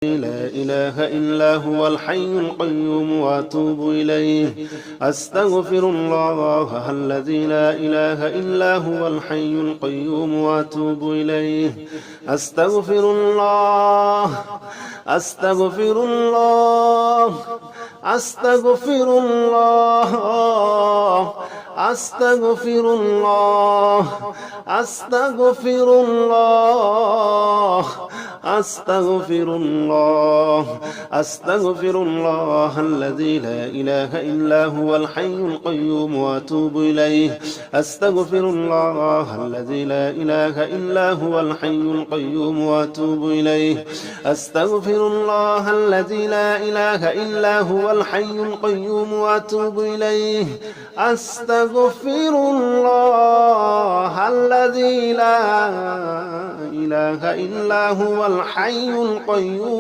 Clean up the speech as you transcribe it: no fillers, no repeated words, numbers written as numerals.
لا إله إلا هو الحي القيوم وأتوب إليه أستغفر الله الذي لا إله إلا هو الحي القيوم وأتوب إليه أستغفر الله أستغفر الله أستغفر الله أستغفر الله أستغفر الله أستغفر الله أستغفر الله الذي لا إله إلا هو الحي القيوم وأتوب إليه أستغفر الله الذي لا إله إلا هو الحي القيوم وأتوب إليه أستغفر الله الذي لا إله إلا هو الحي القيوم وأتوب إليه أستغفر الله الذي لا إله إلا هو الحي القيوم